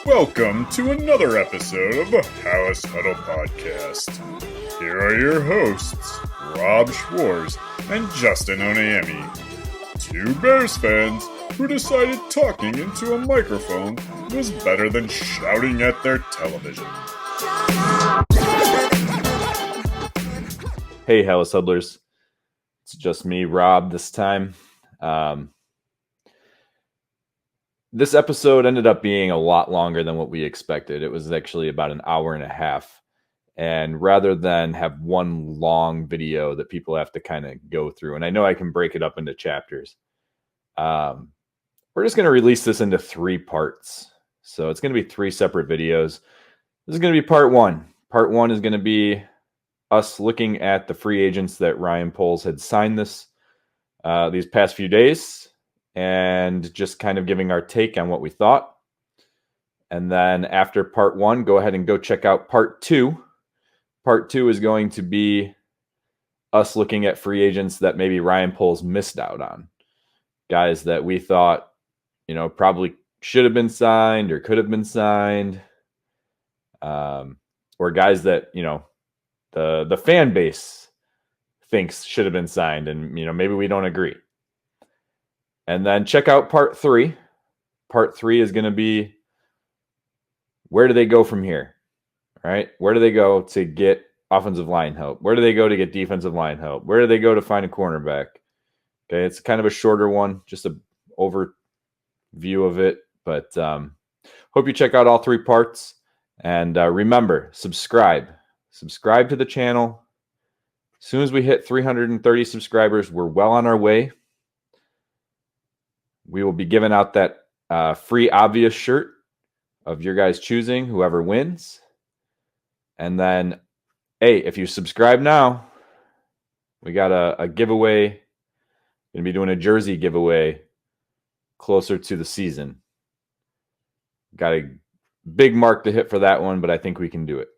Welcome to another episode of the House Huddle Podcast. Here are your hosts, Rob Schwartz and Justin Onayemi, two Bears fans who decided talking into a microphone was better than shouting at their television. Hey, House Huddlers. It's just me, Rob, this time. This episode ended up being a lot longer than what we expected. It was actually about an hour and a half. And rather than have one long video that people have to kind of go through, and I know I can break it up into chapters, we're just going to release this into 3 parts. So it's going to be 3 separate videos. This is going to be part 1. Part 1 is going to be us looking at the free agents that Ryan Poles had signed these past few days, and just kind of giving our take on what we thought. And then after part 1, go ahead and go check out part 2. Part 2 is going to be us looking at free agents that maybe Ryan Poles missed out on. Guys that we thought, probably should have been signed or could have been signed. Or guys that, the fan base thinks should have been signed, and maybe we don't agree. And then check out part 3. Part 3 is going to be, where do they go from here? Right? Where do they go to get offensive line help? Where do they go to get defensive line help? Where do they go to find a cornerback? Okay, it's kind of a shorter one, just an overview of it. But hope you check out all 3 parts. And remember, subscribe. Subscribe to the channel. As soon as we hit 330 subscribers, we're well on our way. We will be giving out that free obvious shirt of your guys choosing, whoever wins. And then, hey, if you subscribe now, we got a giveaway. Going to be doing a jersey giveaway closer to the season. Got a big mark to hit for that one, but I think we can do it.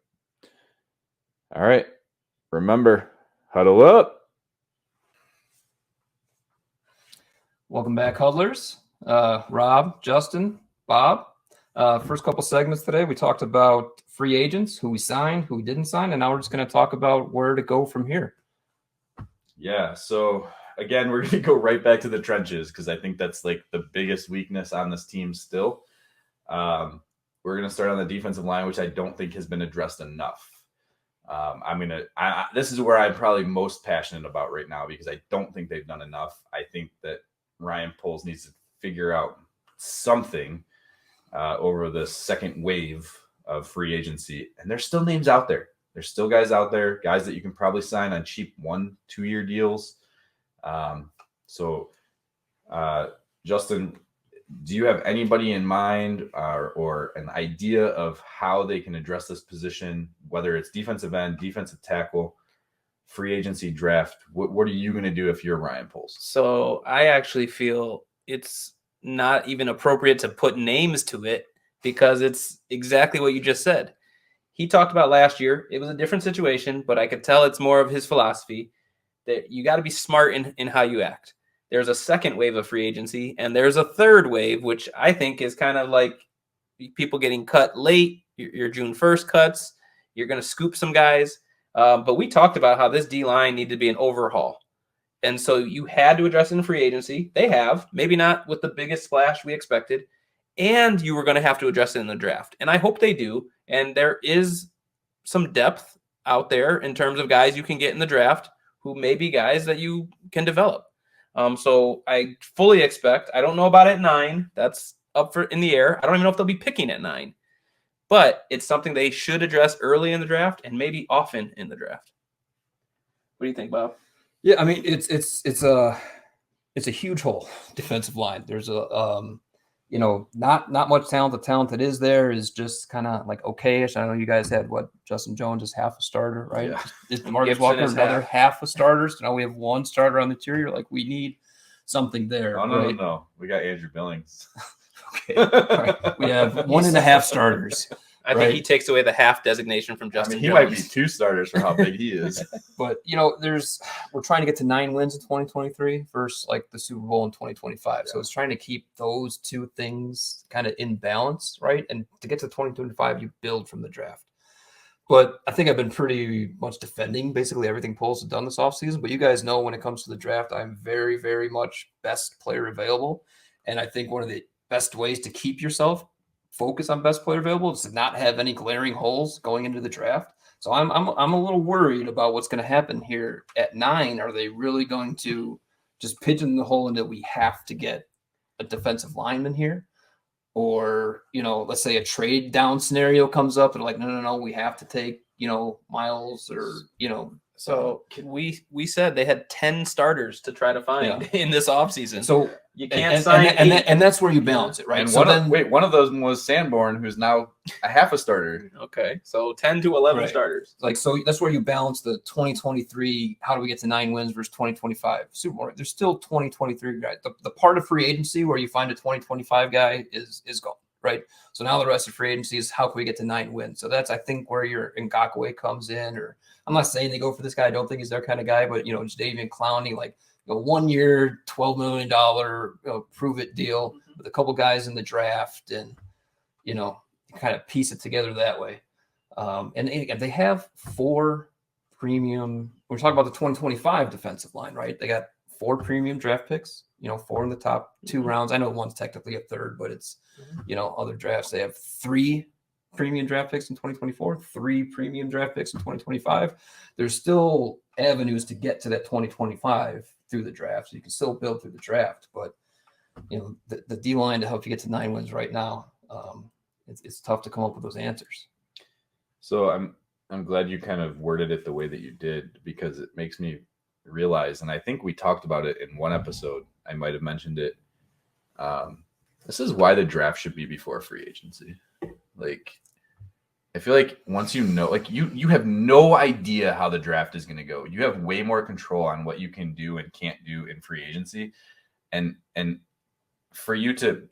All right. Remember, huddle up. Welcome back, Huddlers. Rob, Justin, Bob. First couple segments today, we talked about free agents, who we signed, who we didn't sign, and now we're just going to talk about where to go from here. Yeah, so again, we're going to go right back to the trenches because I think that's like the biggest weakness on this team still. We're going to start on the defensive line, which I don't think has been addressed enough. This is where I'm probably most passionate about right now because I don't think they've done enough. I think that Ryan Poles needs to figure out something over the second wave of free agency. And there's still names out there. There's still guys out there, guys that you can probably sign on cheap 1-2 year deals. Justin, do you have anybody in mind or an idea of how they can address this position, whether it's defensive end, defensive tackle, free agency, draft? What are you going to do if you're Ryan Poles? So I actually feel it's not even appropriate to put names to it because it's exactly what you just said. He talked about last year. It was a different situation, but I could tell it's more of his philosophy that you got to be smart in how you act. There's a second wave of free agency, and there's a third wave, which I think is kind of like people getting cut late, your June 1st cuts. You're going to scoop some guys. But we talked about how this D-line needed to be an overhaul. And so you had to address it in free agency. They have, maybe not with the biggest splash we expected. And you were going to have to address it in the draft. And I hope they do. And there is some depth out there in terms of guys you can get in the draft who may be guys that you can develop. So I fully expect, I don't know about at 9. That's up in the air. I don't even know if they'll be picking at 9. But it's something they should address early in the draft and maybe often in the draft. What do you think, Bob? Yeah, I mean it's a huge hole, defensive line. There's not much talent. The talent that is there is just kind of like okayish. I know you guys had Justin Jones is half a starter, right? Yeah. Is Marcus Walker another half a starters? Now we have one starter on the interior. Like we need something there. No. We got Andrew Billings. Okay. Right. We have 1.5 starters. I think he takes away the half designation from I Justin mean, he Jones. might be 2 starters for how big he is. But we're trying to get to 9 wins in 2023 versus like the Super Bowl in 2025. Yeah. So it's trying to keep those two things kind of in balance, right? And to get to 2025, you build from the draft. But I think I've been pretty much defending basically everything Poles have done this offseason. But you guys know when it comes to the draft, I'm very, very much best player available. And I think one of the best ways to keep yourself focused on best player available is to not have any glaring holes going into the draft. So I'm a little worried about what's going to happen here at 9. Are they really going to just pigeon the hole into we have to get a defensive lineman here? Or, let's say a trade down scenario comes up and like, no, we have to take, Miles or, So we said they had 10 starters to try to find in this offseason. So you can't sign and that's where you balance it, right? And so one of those was Sanborn, who's now a half a starter. Okay, so 10 to 11 Right. starters. so that's where you balance the 2023. How do we get to 9 wins versus 2025 Super Bowl? There's still 2023 guys. The part of free agency where you find a 2025 guy is gone, right? So now the rest of free agency is how can we get to 9 wins? So that's I think where your Ngakoue comes in. Or I'm not saying they go for this guy. I don't think he's their kind of guy, but Jadeveon Clowney, like a 1 year, $12 million prove it deal with a couple guys in the draft, and kind of piece it together that way. And they have 4 premium. We're talking about the 2025 defensive line, right? They got 4 premium draft picks. 4 in the top 2 rounds. I know one's technically a third, but it's other drafts. They have 3 premium draft picks in 2024, 3 premium draft picks in 2025. There's still avenues to get to that 2025 through the draft. So you can still build through the draft, but the D line to help you get to 9 wins right now, it's tough to come up with those answers. So I'm glad you kind of worded it the way that you did, because it makes me realize, and I think we talked about it in one episode. I might have mentioned it. This is why the draft should be before free agency. Like, I feel like once like you have no idea how the draft is going to go. You have way more control on what you can do and can't do in free agency. And for you to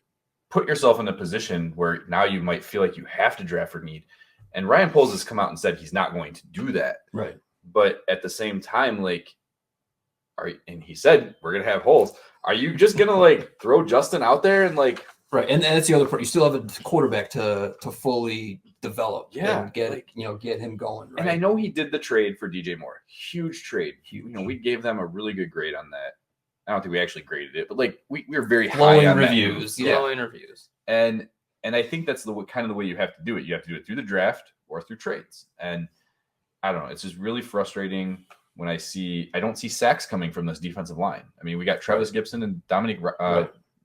put yourself in a position where now you might feel like you have to draft for need. And Ryan Poles has come out and said he's not going to do that. Right. But at the same time, like, and he said, we're going to have holes. Are you just going to like throw Justin out there and like, right. And that's the other part. You still have a quarterback to fully develop. Yeah, and get get him going. Right. And I know he did the trade for DJ Moore. Huge trade. We gave them a really good grade on that. I don't think we actually graded it, but like we were very high on reviews. Glowing reviews. And I think that's the kind of the way you have to do it. You have to do it through the draft or through trades. And I don't know. It's just really frustrating when I don't see sacks coming from this defensive line. I mean, we got Travis Gibson and Dominic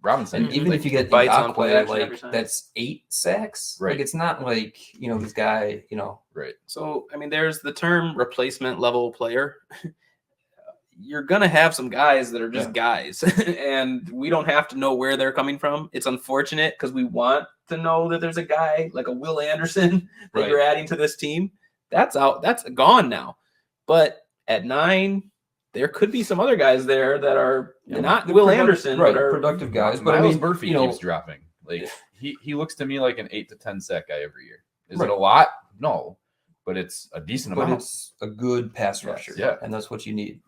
Robinson. And even if you get bites on play Ngakoue, action every like time. that's 8 sacks. Right. Like it's not like this guy. Right. So I mean, there's the term replacement level player. You're gonna have some guys that are just guys, and we don't have to know where they're coming from. It's unfortunate because we want to know that there's a guy like a Will Anderson that you're adding to this team. That's out. That's gone now. But at 9, there could be some other guys there that are not Will Anderson, right? but are Productive guys. But Miles Murphy keeps dropping. Like he looks to me like an 8 to 10 sack guy every year. Is it a lot? No, but it's a decent amount. But it's a good pass rusher. Yeah, and that's what you need.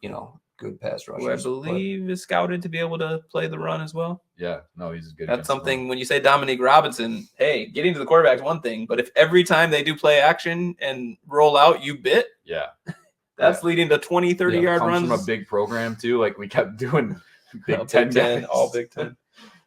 Good pass rushers. who I believe is scouted to be able to play the run as well. Yeah, no, he's good. That's something when you say Dominique Robinson, hey, getting to the quarterback is one thing, but if every time they do play action and roll out, you bit, that's leading to 20, 30-yard runs. From a big program too, like we kept doing Big Ten, all Big Ten.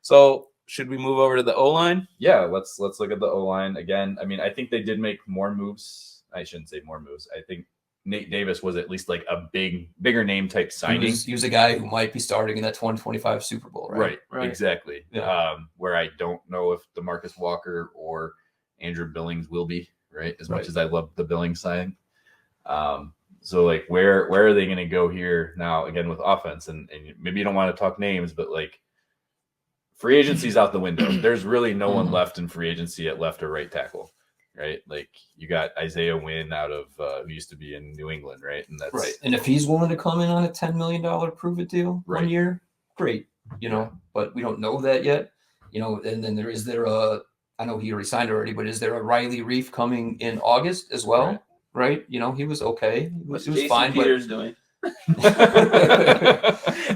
So should we move over to the O-line? Yeah, let's look at the O-line again. I mean, I think they did make more moves. I shouldn't say more moves. I think Nate Davis was at least like a bigger name type signing. He was a guy who might be starting in that 2025 Super Bowl, right? Right. Exactly. Yeah. Where I don't know if DeMarcus Walker or Andrew Billings will be, right? As much as I love the Billings sign. So like where are they going to go here now again with offense? And maybe you don't want to talk names, but like free agency's out the window. There's really no one left in free agency at left or right tackle. Right, like you got Isaiah Wynn out of who used to be in New England, right? And that's right. And if he's willing to come in on a $10 million prove it deal 1 year, great. But we don't know that yet. And then is there a I know he resigned already, but is there a Riley Reef coming in August as well? Right? You know, he was okay. He was Jason fine. Peters doing?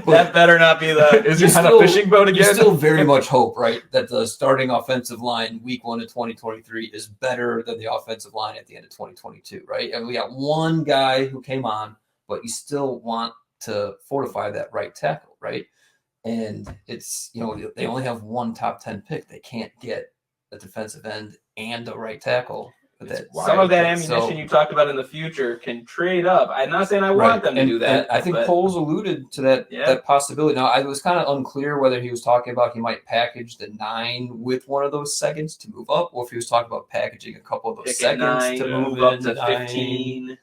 That better not be the. Is he on a fishing boat again? You still very much hope, right, that the starting offensive line week 1 of 2023 is better than the offensive line at the end of 2022, right? And we got one guy who came on, but you still want to fortify that right tackle, right? And it's, you know, they only have one top 10 pick. They can't get a defensive end and a right tackle. Some of that ammunition you talked about in the future can trade up. I'm not saying I want them to do that. And I think Poles alluded to that possibility. Now, I was kind of unclear whether he was talking about he might package the 9 with one of those seconds to move up, or if he was talking about packaging a couple of those seconds to move up to 15.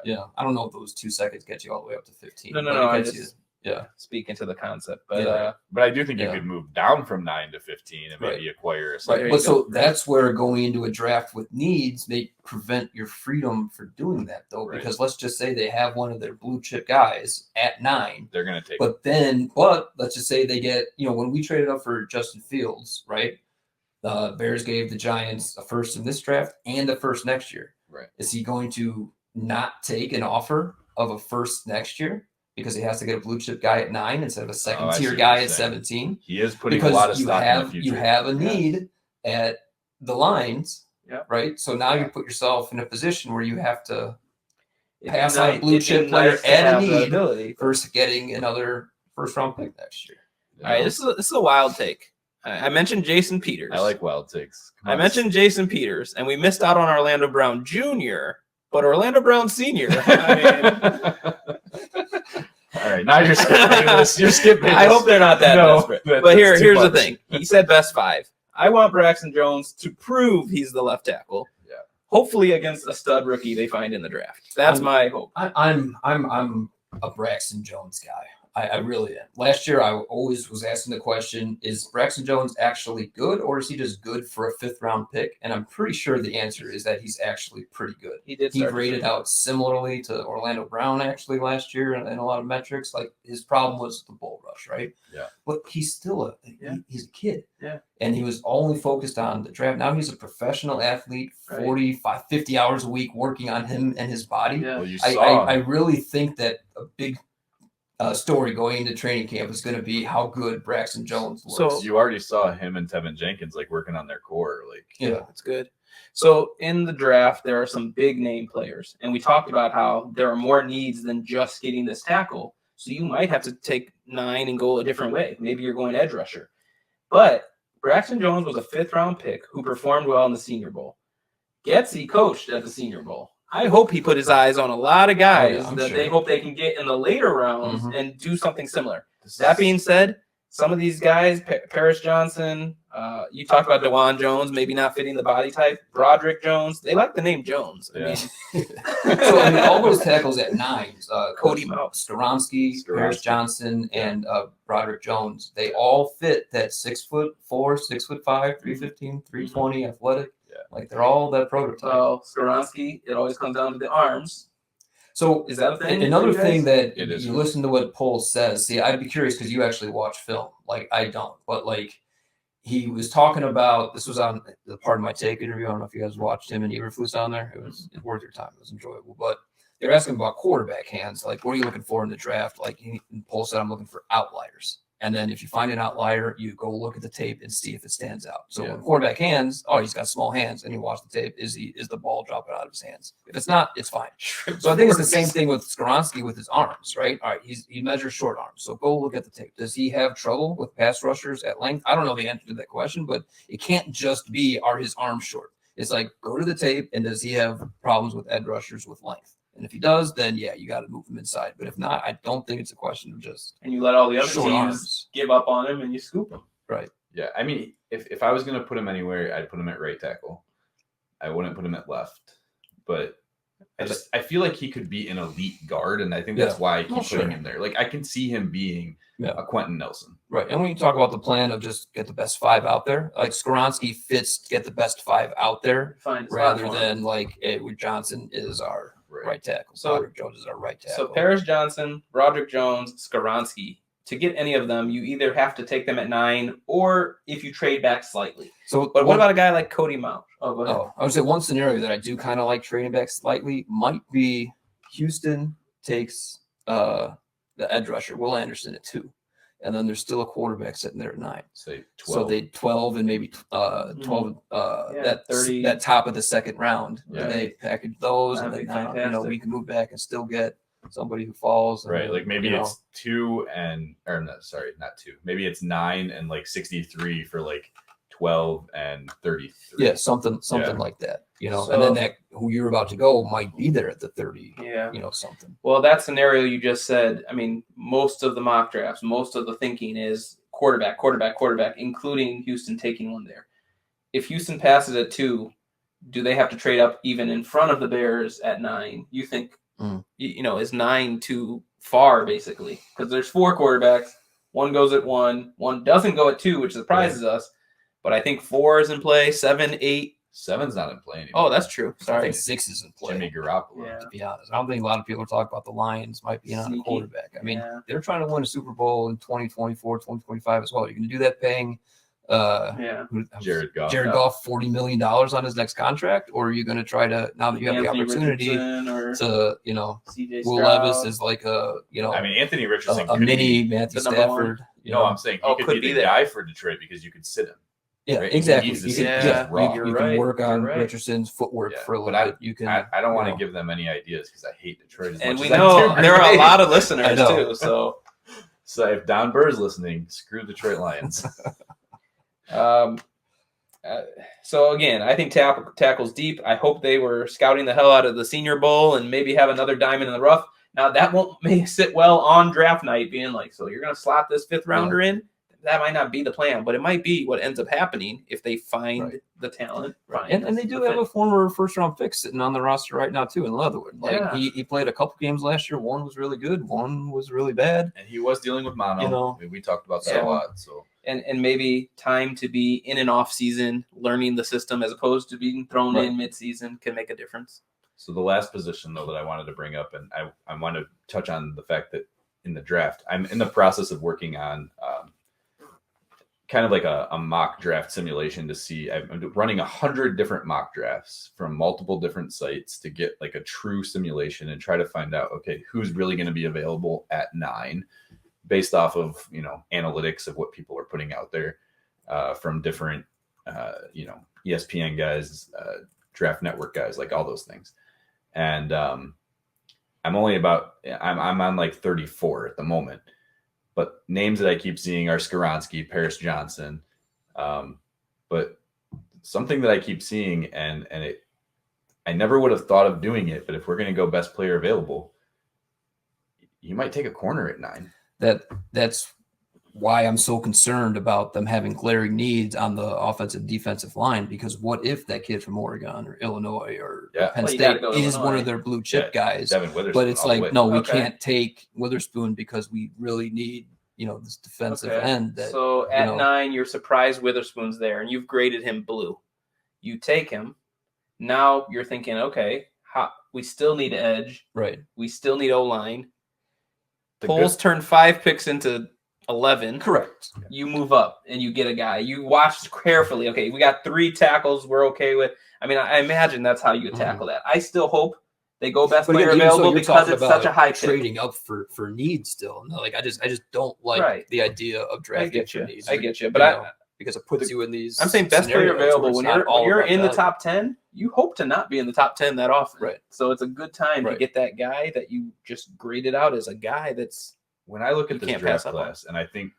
Yeah, I don't know if those 2 seconds get you all the way up to 15. No. I just speaking to the concept, but I do think you could move down from 9 to 15 and maybe acquire a second. Right. But so that's where going into a draft with needs may prevent your freedom for doing that, though, because let's just say they have one of their blue chip guys at 9. They're going to take. But let's just say they get, you know, when we traded up for Justin Fields, right? The Bears gave the Giants a first in this draft and a first next year. Right. Is he going to not take an offer of a first next year because he has to get a blue chip guy at 9 instead of a second tier guy at 17? He is putting a lot of stock in the future. You have a need at the lines, right? So now you put yourself in a position where you have to pass on a blue chip player at a need versus getting another first round pick next year. All right, this is a wild take. I mentioned Jason Peters. I like wild takes. I mentioned Jason Peters, and we missed out on Orlando Brown Jr., but Orlando Brown Sr. All right, now you're skipping this. You're skipping this. I hope they're not that desperate. But here's the thing. He said best 5. I want Braxton Jones to prove he's the left tackle. Yeah. Hopefully against a stud rookie they find in the draft. That's my hope. I'm a Braxton Jones guy. I really am. Last year, I always was asking the question, is Braxton Jones actually good, or is he just good for a 5th-round pick? And I'm pretty sure the answer is that he's actually pretty good. He rated out similarly to Orlando Brown, actually, last year in a lot of metrics. Like, his problem was the bull rush, right? Yeah. But he's still he's a kid. Yeah. And he was only focused on the draft. Now he's a professional athlete, 45, 50 hours a week working on him and his body. Yeah. Well, I really think that a big story going into training camp is going to be how good Braxton Jones looks. So you already saw him and Tevin Jenkins working on their core. It's good. So in the draft, there are some big name players, and we talked about how there are more needs than just getting this tackle. So you might have to take 9 and go a different way. Maybe you're going edge rusher. But Braxton Jones was a 5th-round pick who performed well in the Senior Bowl. Getsy coached at the Senior Bowl. I hope he put his eyes on a lot of guys they hope they can get in the later rounds and do something similar. That being said, some of these guys, Paris Johnson, you talked about DeJuan Jones, maybe not fitting the body type. Broderick Jones, they like the name Jones. So all those tackles at 9, Cody Skoronski, Paris Johnson, and Broderick Jones, they all fit that 6'4", 6'5", 315, 320 athletic. Like, they're all that prototype. Well, Skoronski, it always comes down to the arms. So is that a thing? Another thing that you listen to what Poles says. See, I'd be curious because you actually watch film. Like, I don't. But, he was talking about, this was on the Pardon My Take interview. I don't know if you guys watched him and Eberflus on there. It was worth your time. It was enjoyable. But they're asking about quarterback hands. Like, what are you looking for in the draft? Like, Poles said, I'm looking for outliers. And then if you find an outlier, you go look at the tape and see if it stands out. So when quarterback hands, he's got small hands, and you watch the tape, is the ball dropping out of his hands? If it's not, it's fine. So I think it's the same thing with Skoronski with his arms, right? All right, he measures short arms. So go look at the tape. Does he have trouble with pass rushers at length? I don't know the answer to that question, but it can't just be, are his arms short? It's like, go to the tape, and does he have problems with edge rushers with length? And if he does, then you got to move him inside. But if not, I don't think it's a question of just. And you let all the other teams give up on him, and you scoop him. Right. Yeah. I mean, if I was going to put him anywhere, I'd put him at right tackle. I wouldn't put him at left. But I feel like he could be an elite guard, and I think that's why I keep putting him there. Like, I can see him being a Quentin Nelson. Right. And when you talk about the plan of just get the best 5 out there, like Skoronski fits get the best 5 out there rather than Edward Johnson is our right tackle. So Broderick Jones is our right tackle. So Paris Johnson, Broderick Jones, Skoronski. to get any of them, you either have to take them at 9 or if you trade back slightly. So, but what about a guy like Cody Mount? I would say one scenario that I do kind of like trading back slightly might be Houston takes the edge rusher, Will Anderson, at 2. And then there's still a quarterback sitting there at 9. Say 12. So they 12 and maybe 12 that 30, that top of the second round. Yeah. And they package those, That'd and be then now, fantastic. we can move back and still get somebody who falls. And Right, then, like maybe it's 2 and or no, sorry, not 2. Maybe it's 9 and like 63 for like 12 and 33. yeah, something like that. So, and then that who you're about to go might be there at the 30. Yeah. Something. Well, that scenario you just said, I mean, most of the mock drafts, most of the thinking is quarterback, including Houston taking one there. If Houston passes at 2, do they have to trade up even in front of the Bears at 9? You think, is 9 too far, basically? Because there's 4 quarterbacks. One goes at 1. One doesn't go at 2, which surprises us. But I think 4 is in play, 7, 8. 7's not in play anymore. Oh, that's true. I Sorry. think 6 is in play. Jimmy Garoppolo. Yeah. To be honest, I don't think a lot of people are talking about the Lions might be on a Sneaky. quarterback. I mean, Yeah. they're trying to win a Super Bowl in 2024, 2025 as well. You're going to do that paying Jared Goff. Goff $40 million on his next contract, or are you going to try to, now that you have Anthony the opportunity Richardson or to, CJ Will Stroud. Levis is like a, I mean, Anthony Richardson a could mini be, Matthew the number Stafford. No, I'm saying he could be the there. guy for Detroit because you could sit him. Yeah, right? exactly. He's the You same- can, he's yeah, raw. you You're can right. work on You're right. Richardson's footwork Yeah, for a but little bit. You can. I don't want to know. give them any ideas because I hate Detroit as And much we as I know do there are a Green Bay. lot of I listeners know. too. So, So if Don Burr's listening, screw Detroit Lions. so again, I think tackles deep. I hope they were scouting the hell out of the Senior Bowl and maybe have another diamond in the rough. Now that may sit well on draft night, being like, so you're going to slot this 5th rounder in. That might not be the plan, but it might be what ends up happening if they find the talent. And they do have a former first-round pick sitting on the roster right now too in Leatherwood. Like he played a couple games last year. One was really good. One was really bad. And he was dealing with mono. We talked about that a lot. So and maybe time to be in an off season, learning the system as opposed to being thrown in mid-season can make a difference. So the last position though that I wanted to bring up, and I want to touch on the fact that in the draft, I'm in the process of working on kind of like a mock draft simulation to see. I'm running 100 different mock drafts from multiple different sites to get like a true simulation and try to find out, okay, who's really going to be available at 9 based off of, analytics of what people are putting out there from different, ESPN guys, Draft Network guys, like all those things. And I'm on like 34 at the moment. But names that I keep seeing are Skoronski, Paris Johnson. But something that I keep seeing, and I never would have thought of doing it, but if we're going to go best player available, you might take a corner at 9. That's why I'm so concerned about them having glaring needs on the offensive defensive line, because what if that kid from Oregon or Illinois or Penn State is one of their blue chip guys? But it's like, no, we can't take Witherspoon because we really need, this defensive end. So at 9, you're surprised Witherspoon's there and you've graded him blue. You take him. Now you're thinking, okay, we still need edge. Right. We still need O-line. Polls turn 5 picks into 11. Correct. You move up and you get a guy. You watch carefully. Okay, we got 3 tackles we're okay with. I mean, I imagine that's how you tackle that. I still hope they go best player available because it's such a high pick. Trading up for needs still. No, like I just don't like the idea of drafting for needs. I get you, but because it puts you in these. I'm saying best player available when you're in the top 10. You hope to not be in the top 10 that often. Right. So it's a good time to get that guy that you just graded out as a guy that's. When I look at this draft class, and I think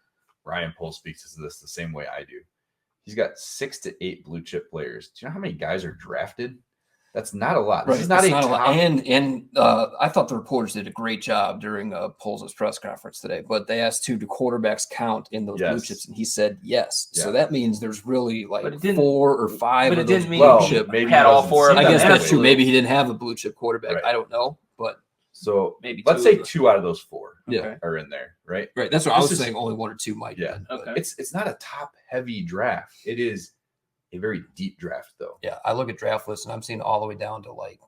Ryan Pohl speaks to this the same way I do, he's got 6 to 8 blue chip players. Do you know how many guys are drafted? That's not a lot. This is not a lot. And I thought the reporters did a great job during Pohl's press conference today. But they asked do quarterbacks count in those blue chips, and he said yes. Yeah. So that means there's really like 4 or 5 of those blue chip. Maybe had all 4 of them. I guess that's true. Maybe he didn't have a blue chip quarterback. Right. I don't know, but. So maybe let's say 2 out of those 4 are in there, right? Right. That's what I was saying. Only 1 or 2 might. Yeah. Okay. It's not a top heavy draft. It is a very deep draft, though. Yeah, I look at draft lists and I'm seeing all the way down to like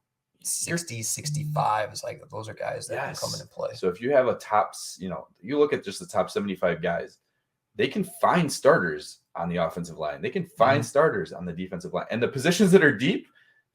60, 65 is like those are guys that can come into play. So if you have a top, you look at just the top 75 guys, they can find starters on the offensive line. They can find starters on the defensive line. And the positions that are deep,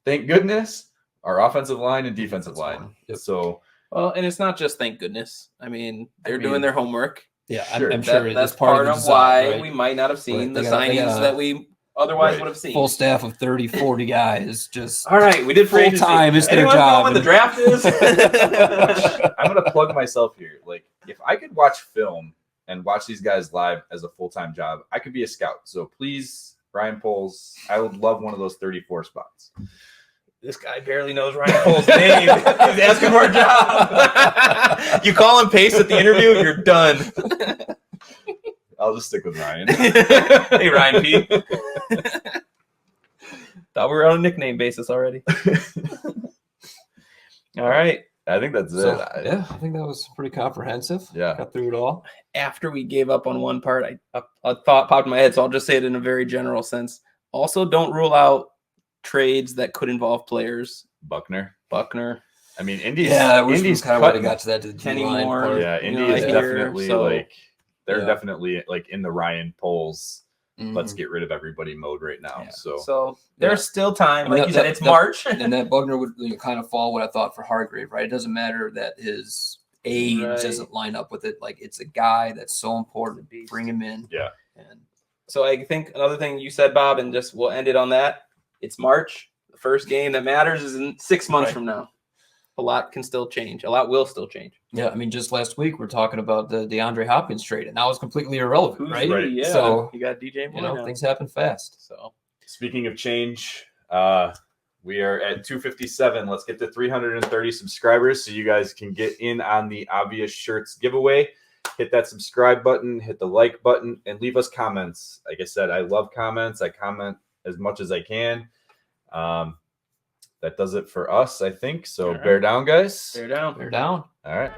thank goodness, are offensive line and defensive line. Yep. So, well, and it's not just thank goodness. I mean, they're doing their homework. Yeah, sure. I'm sure that's it's part of why right? we might not have seen the They got signings that we otherwise would have seen. Full staff of 30, 40 guys. Just all right, we did full time. It's their Anyone job. know when the draft is? I'm going to plug myself here. Like, if I could watch film and watch these guys live as a full-time job, I could be a scout. So please, Ryan Poles, I would love one of those 34 spots. This guy barely knows Ryan Poles' name. He's asking for a job. You call him Pace at the interview, you're done. I'll just stick with Ryan. Hey, Ryan P. Thought we were on a nickname basis already. All right. I think that's So, it. yeah, I think that was pretty comprehensive. Yeah. Got through it all. After we gave up on one part, a thought popped in my head, so I'll just say it in a very general sense. Also, don't rule out trades that could involve players. Buckner. I mean, Indy's Indy's kind of why they cutting. got to that to the Kenny D-line Moore. part. Yeah, Indy know, is I hear, definitely so- they're Yeah. definitely like in the Ryan Poles. Mhm. Let's get rid of everybody mode right now. Yeah. So So there's still time. I mean, Like you said, it's March. And that Bugner would kind of fall what I thought for Hargrave, right? It doesn't matter that his age Right. doesn't line up with it. Like, it's a guy that's so important. Bring him in. Yeah. And so I think another thing you said, Bob, and just we'll end it on that. It's March. The first game that matters is in 6 months Right. from now. A lot can still change. A lot will still change. Yeah, I mean, just last week we're talking about the DeAndre Hopkins trade, and now it's completely irrelevant, right? Right. Yeah. So, you got DJ Moore now. things happen fast. So speaking of change, we are at 257. Let's get to 330 subscribers so you guys can get in on the Obvious Shirts giveaway. Hit that subscribe button, hit the like button, and leave us comments. Like I said, I love comments. I comment as much as I can. That does it for us, I think. So All right. bear down, guys. bear down. They're down. All right.